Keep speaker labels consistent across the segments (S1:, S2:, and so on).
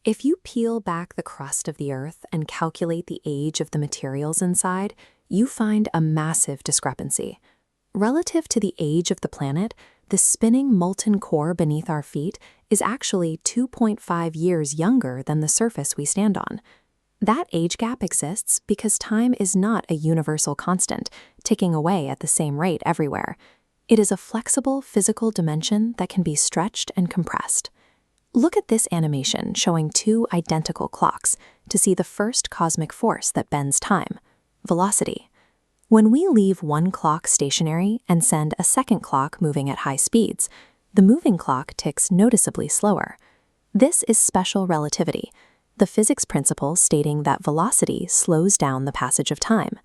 S1: If you peel back the crust of the Earth and calculate the age of the materials inside, you find a massive discrepancy. Relative to the age of the planet, the spinning molten core beneath our feet is actually 2.5 years younger than the surface we stand on. That age gap exists because time is not a universal constant, ticking away at the same rate everywhere. It is a flexible physical dimension that can be stretched and compressed. Look at this animation showing two identical clocks to see the first cosmic force that bends time: velocity. When we leave one clock stationary and send a second clock moving at high speeds, the moving clock ticks noticeably slower. This is special relativity, the physics principle stating that velocity slows down the passage of time.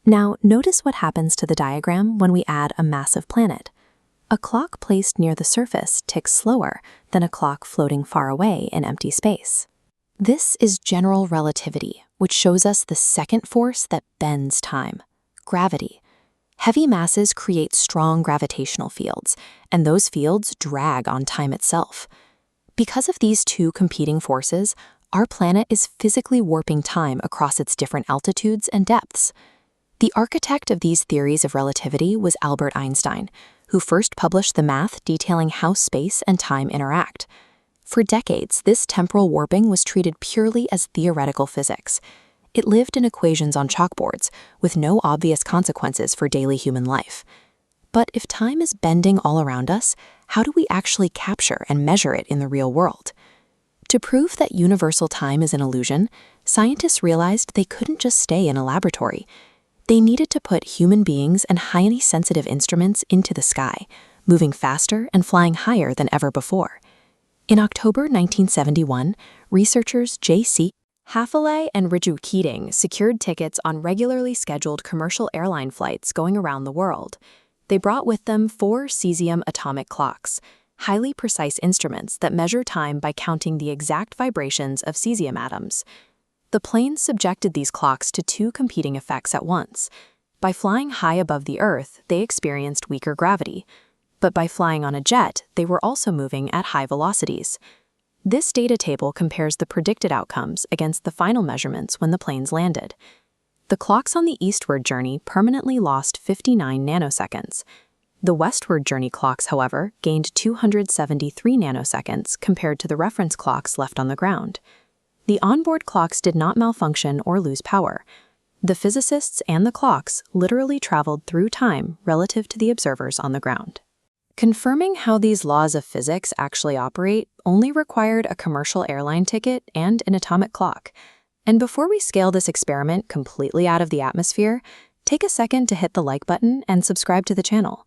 S1: Now, notice what happens to the diagram when we add a massive planet. A clock placed near the surface ticks slower than a clock floating far away in empty space. This is general relativity, which shows us the second force that bends time: gravity. Heavy masses create strong gravitational fields, and those fields drag on time itself. Because of these two competing forces, our planet is physically warping time across its different altitudes and depths. The architect of these theories of relativity was Albert Einstein, who first published the math detailing how space and time interact. For decades, this temporal warping was treated purely as theoretical physics. It lived in equations on chalkboards, with no obvious consequences for daily human life. But if time is bending all around us, how do we actually capture and measure it in the real world? To prove that universal time is an illusion, scientists realized they couldn't just stay in a laboratory. They needed to put human beings and highly sensitive instruments into the sky, moving faster and flying higher than ever before. In October 1971, researchers J.C. Hafele and Relativity secured tickets on regularly scheduled commercial airline flights going around the world. They brought with them 4 cesium atomic clocks, highly precise instruments that measure time by counting the exact vibrations of cesium atoms. The planes subjected these clocks to 2 competing effects at once. By flying high above the Earth, they experienced weaker gravity. But by flying on a jet, they were also moving at high velocities. This data table compares the predicted outcomes against the final measurements when the planes landed. The clocks on the eastward journey permanently lost 59 nanoseconds. The westward journey clocks, however, gained 273 nanoseconds compared to the reference clocks left on the ground. The onboard clocks did not malfunction or lose power. The physicists and the clocks literally traveled through time relative to the observers on the ground. Confirming how these laws of physics actually operate only required a commercial airline ticket and an atomic clock. And before we scale this experiment completely out of the atmosphere, take a second to hit the like button and subscribe to the channel.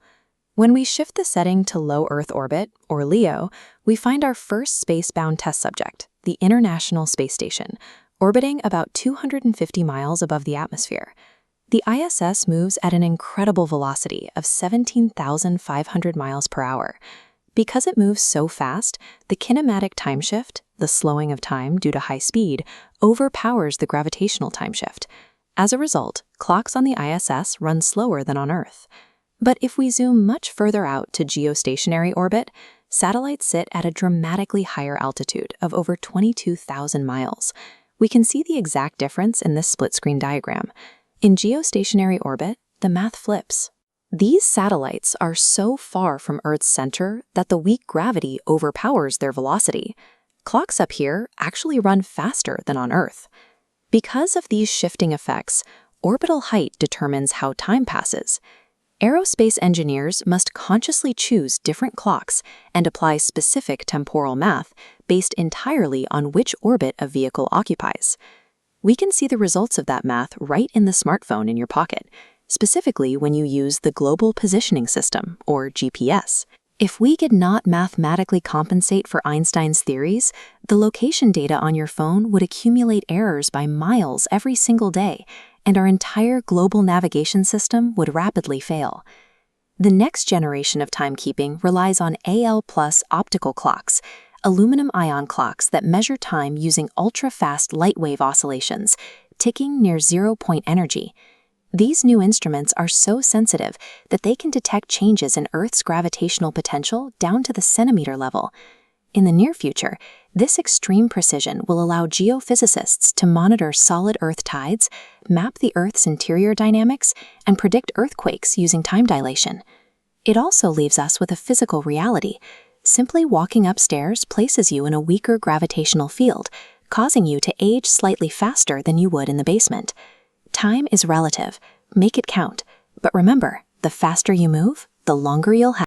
S1: When we shift the setting to low Earth orbit, or LEO, we find our first space-bound test subject, the International Space Station, orbiting about 250 miles above the atmosphere. The ISS moves at an incredible velocity of 17,500 miles per hour. Because it moves so fast, the kinematic time shift, the slowing of time due to high speed, overpowers the gravitational time shift. As a result, clocks on the ISS run slower than on Earth. But if we zoom much further out to geostationary orbit, satellites sit at a dramatically higher altitude of over 22,000 miles. We can see the exact difference in this split-screen diagram. In geostationary orbit, the math flips. These satellites are so far from Earth's center that the weak gravity overpowers their velocity. Clocks up here actually run faster than on Earth. Because of these shifting effects, orbital height determines how time passes. Aerospace engineers must consciously choose different clocks and apply specific temporal math based entirely on which orbit a vehicle occupies. We can see the results of that math right in the smartphone in your pocket, specifically when you use the Global Positioning System, or GPS. If we could not mathematically compensate for Einstein's theories, the location data on your phone would accumulate errors by miles every single day, and our entire global navigation system would rapidly fail. The next generation of timekeeping relies on AL+ optical clocks, aluminum-ion clocks that measure time using ultra-fast light-wave oscillations, ticking near zero-point energy. These new instruments are so sensitive that they can detect changes in Earth's gravitational potential down to the centimeter level. In the near future, This extreme precision will allow geophysicists to monitor solid Earth tides, map the Earth's interior dynamics, and predict earthquakes using time dilation. It also leaves us with a physical reality. Simply walking upstairs places you in a weaker gravitational field, causing you to age slightly faster than you would in the basement. Time is relative. Make it count. But remember, the faster you move, the longer you'll have.